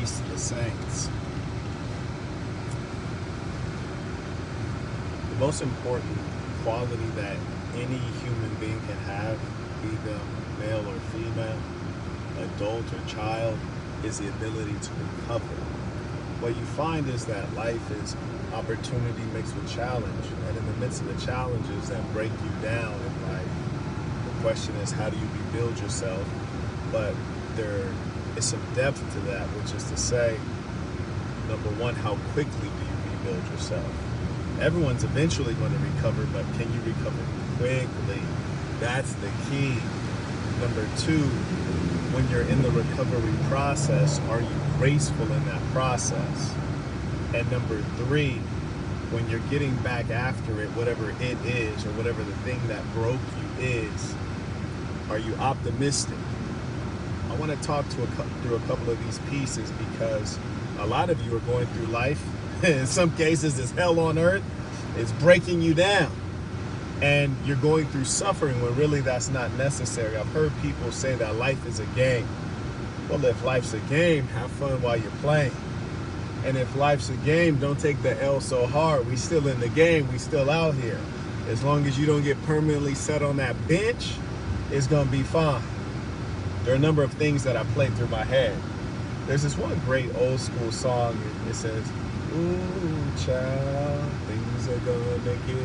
Peace to the saints. The most important quality that any human being can have, be them male or female, adult or child, is the ability to recover. What you find is that life is opportunity mixed with challenge, and in the midst of the challenges that break you down in life, the question is, how do you rebuild yourself? But there is some depth to that, which is to say, number one, how quickly do you rebuild yourself? Everyone's eventually going to recover, but can you recover quickly? That's the key. Number two, when you're in the recovery process, are you graceful in that process? And number three, when you're getting back after it, whatever it is, or whatever the thing that broke you is, are you optimistic? I want to talk through a couple of these pieces, because a lot of you are going through life, in some cases it's hell on earth, it's breaking you down, and you're going through suffering when really that's not necessary. I've heard people say that life is a game. Well, if life's a game, have fun while you're playing. And if life's a game, don't take the L so hard. We still in the game, we still out here. As long as you don't get permanently set on that bench, it's gonna be fine. There are a number of things that I played through my head. There's this one great old school song. It says, ooh, child, things are gonna get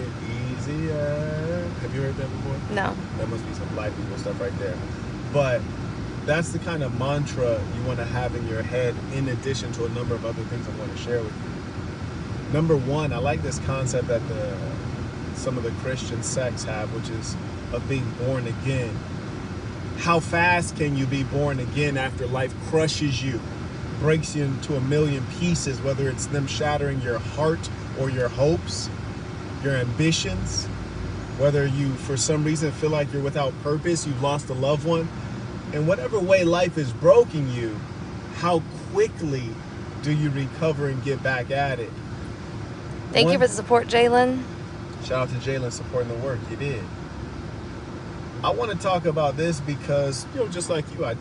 easier. Have you heard that before? No. That must be some black people stuff right there. But that's the kind of mantra you want to have in your head, in addition to a number of other things I want to share with you. Number one, I like this concept that some of the Christian sects have, which is of being born again. How fast can you be born again after life crushes you, breaks you into a million pieces, whether it's them shattering your heart or your hopes, your ambitions, whether you, for some reason, feel like you're without purpose, you've lost a loved one. In whatever way life is broken you, how quickly do you recover and get back at it? Thank you for the support, Jalen. Shout out to Jalen supporting the work. You did. I want to talk about this because, just like you, I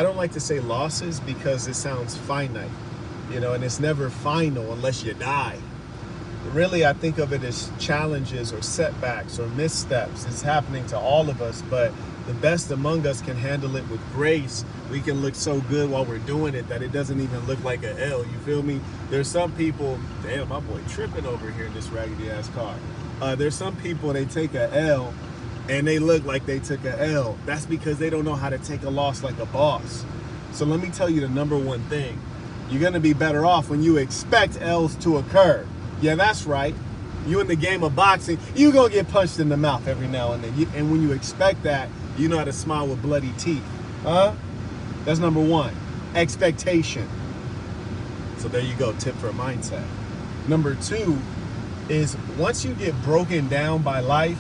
don't like to say losses because it sounds finite, and it's never final unless you die. Really, I think of it as challenges or setbacks or missteps. It's happening to all of us, but the best among us can handle it with grace. We can look so good while we're doing it that it doesn't even look like an L. You feel me? There's some people, damn, my boy tripping over here in this raggedy ass car. There's some people, they take a L and they look like they took a L. That's because they don't know how to take a loss like a boss. So let me tell you the number one thing. You're gonna be better off when you expect L's to occur. Yeah, that's right. You in the game of boxing, you gonna get punched in the mouth every now and then. And when you expect that, you know how to smile with bloody teeth. Huh? That's number one. Expectation. So there you go, tip for a mindset. Number two is, once you get broken down by life,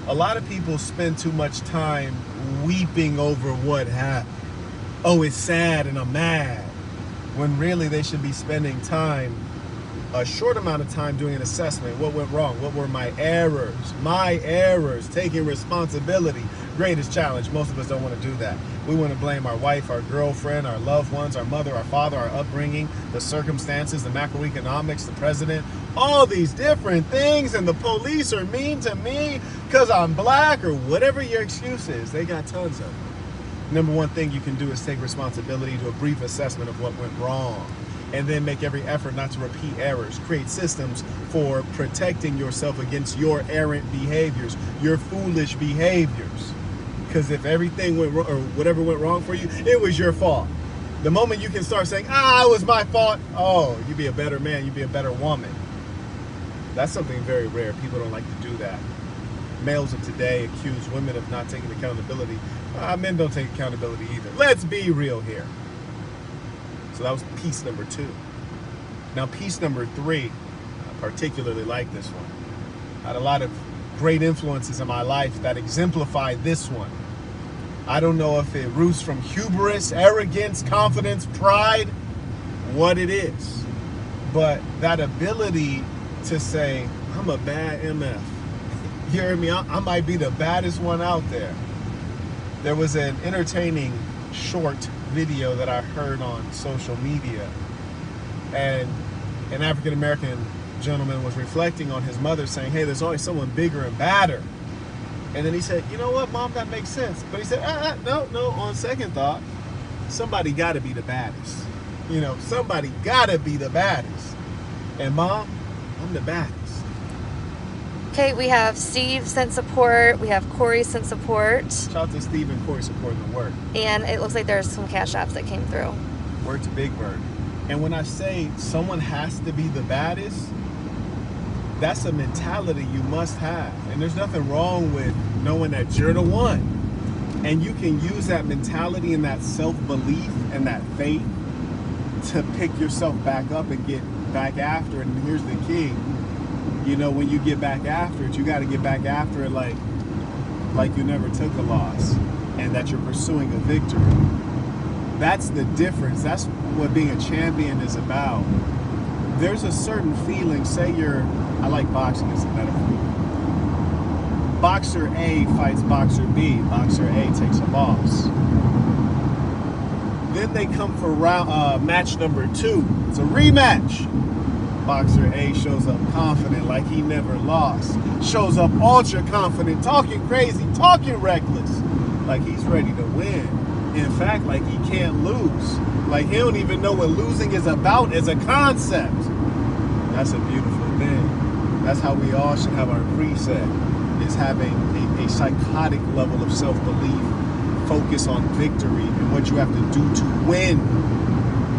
a lot of people spend too much time weeping over what happened. Oh, it's sad and I'm mad. When really they should be spending time, a short amount of time, doing an assessment. What went wrong? What were my errors? My errors. Taking responsibility. Greatest challenge. Most of us don't want to do that. We want to blame our wife, our girlfriend, our loved ones, our mother, our father, our upbringing, the circumstances, the macroeconomics, the president, all these different things, and the police are mean to me because I'm black, or whatever your excuse is. They got tons of them. Number one thing you can do is take responsibility, do a brief assessment of what went wrong, and then make every effort not to repeat errors. Create systems for protecting yourself against your errant behaviors, your foolish behaviors. Because if everything went wrong, or whatever went wrong for you, it was your fault. The moment you can start saying, it was my fault, you'd be a better man, you'd be a better woman. That's something very rare. People don't like to do that. Males of today accuse women of not taking accountability. Men don't take accountability either. Let's be real here. So that was piece number two. Now, piece number three, I particularly like this one. I had a lot of great influences in my life that exemplify this one. I don't know if it roots from hubris, arrogance, confidence, pride, what it is. But that ability to say, I'm a bad MF. You hear me? I might be the baddest one out there. There was an entertaining short video that I heard on social media, and an African American gentleman was reflecting on his mother, saying, hey, there's always someone bigger and badder. And then he said, you know what, Mom, that makes sense. But he said, no, on second thought, somebody got to be the baddest. You know, somebody got to be the baddest. And Mom, I'm the baddest. Okay, we have Steve sent support. We have Corey sent support. Shout out to Steve and Corey supporting the work. And it looks like there's some cash apps that came through. Word to Big Bird. And when I say someone has to be the baddest, that's a mentality you must have. And there's nothing wrong with knowing that you're the one. And you can use that mentality and that self-belief and that faith to pick yourself back up and get back after it. And here's the key. You know, when you get back after it, you got to get back after it like you never took a loss and that you're pursuing a victory. That's the difference. That's what being a champion is about. There's a certain feeling, say I like boxing as a metaphor. Boxer A fights Boxer B. Boxer A takes a loss. Then they come for match number 2. It's a rematch. Boxer A shows up confident like he never lost. Shows up ultra confident, talking crazy, talking reckless, like he's ready to win. In fact, like he can't lose. Like he don't even know what losing is about as a concept. That's a beautiful thing. That's how we all should have our preset, is having a psychotic level of self-belief, focus on victory and what you have to do to win.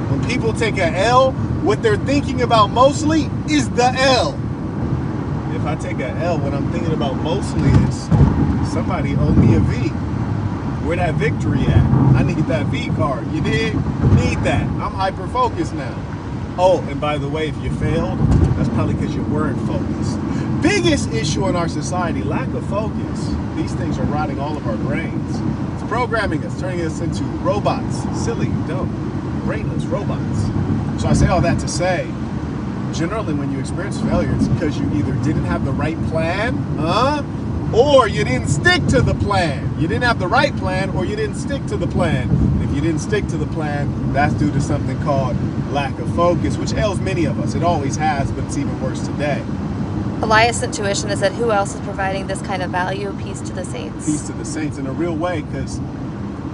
When people take an L, what they're thinking about mostly is the L. If I take an L, what I'm thinking about mostly is somebody owe me a V. Where that victory at? I need that V card. You did? Need that. I'm hyper-focused now. Oh, and by the way, if you failed, that's probably because you weren't focused. Biggest issue in our society, lack of focus. These things are rotting all of our brains. It's programming us, turning us into robots. Silly, dumb, brainless robots. So I say all that to say, generally when you experience failure, it's because you either didn't have the right plan, or you didn't stick to the plan. You didn't have the right plan, or you didn't stick to the plan. If you didn't stick to the plan, that's due to something called lack of focus, which ails many of us. It always has, but it's even worse today. Elias sent tuition that said, who else is providing this kind of value? Peace to the saints. Peace to the saints in a real way, because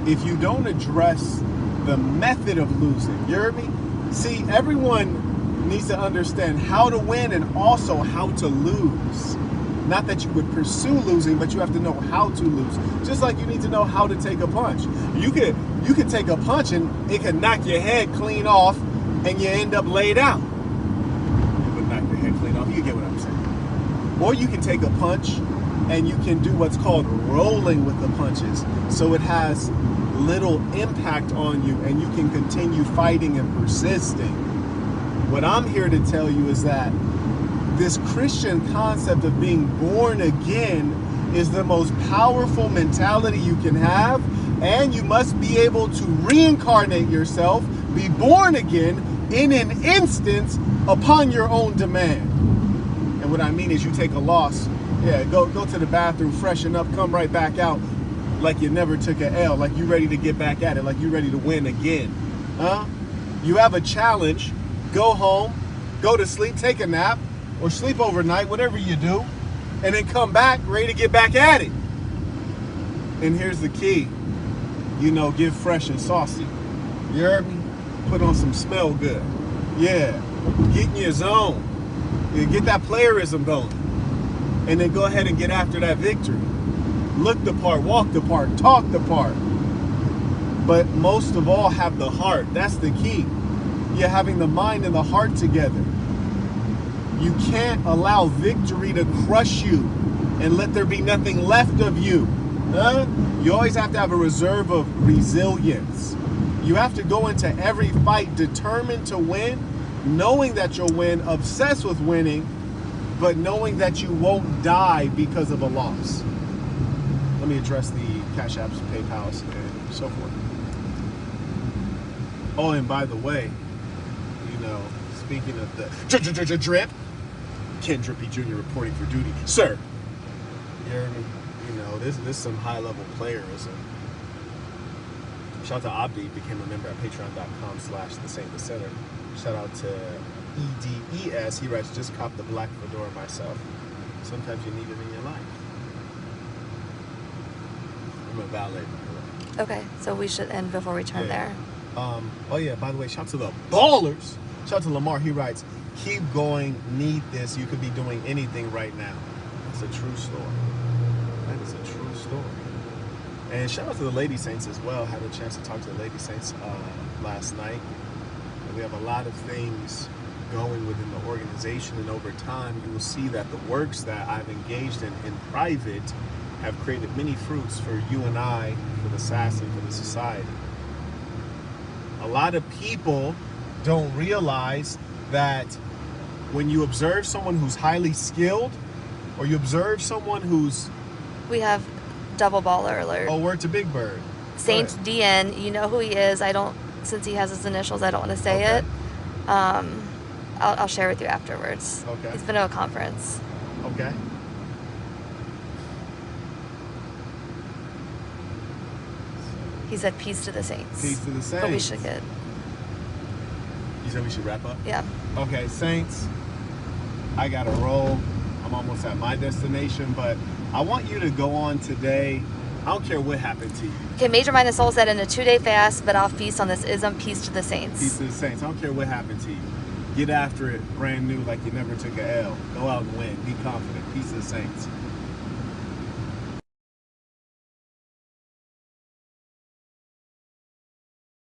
if you don't address the method of losing, you hear me? See, everyone needs to understand how to win and also how to lose. Not that you would pursue losing, but you have to know how to lose. Just like you need to know how to take a punch. You could take a punch and it could knock your head clean off and you end up laid out. It would knock your head clean off. You get what I'm saying. Or you can take a punch and you can do what's called rolling with the punches. So it has little impact on you and you can continue fighting and persisting. What I'm here to tell you is that this Christian concept of being born again is the most powerful mentality you can have, and you must be able to reincarnate yourself, be born again in an instant upon your own demand. And what I mean is you take a loss, go to the bathroom, freshen up, come right back out like you never took an L, like you're ready to get back at it, like you're ready to win again. You have a challenge, go home, go to sleep, take a nap, or sleep overnight, whatever you do, and then come back ready to get back at it. And here's the key, get fresh and saucy. You heard me? Put on some smell good. Yeah, get in your zone. Get that playerism going. And then go ahead and get after that victory. Look the part, walk the part, talk the part. But most of all, have the heart. That's the key. You're having the mind and the heart together. You can't allow victory to crush you and let there be nothing left of you. You always have to have a reserve of resilience. You have to go into every fight determined to win, knowing that you'll win, obsessed with winning, but knowing that you won't die because of a loss. Let me address the Cash Apps, PayPals, and so forth. Oh, and by the way, speaking of the drip, Ken Drippy Jr. reporting for duty. Sir, you hear me? This is some high-level playerism. Shout out to Abdi, became a member at patreon.com/the Saint the Sinner. Shout out to EDES. He writes, just cop the black fedora myself. Sometimes you need it in your life. I'm a valet, by the way. Okay, so we should end before we turn there. Oh yeah, by the way, shout out to the ballers. Shout out to Lamar. He writes, keep going, need this. You could be doing anything right now. That's a true story. That is a true story. And shout out to the Lady Saints as well. Had a chance to talk to the Lady Saints last night. And we have a lot of things going within the organization, and over time you will see that the works that I've engaged in private have created many fruits for you and I, for the SAS and for the society. A lot of people don't realize that when you observe someone who's highly skilled, or you observe someone who's... We have double baller alert. Oh, word to Big Bird. Saint Deen, you know who he is. I don't, since he has his initials, I don't want to say Okay. it. I'll share with you afterwards. Okay. He's been to a conference. Okay. He said peace to the saints. Peace to the Saints. But we should get... You said we should wrap up? Yeah. Okay, Saints, I gotta roll. I'm almost at my destination, but I want you to go on today. I don't care what happened to you. Okay, Major Mind and Soul said in a 2-day fast, but I'll feast on this ism, peace to the saints. Peace to the Saints. I don't care what happened to you. Get after it brand new like you never took a L. Go out and win. Be confident. Peace to the Saints.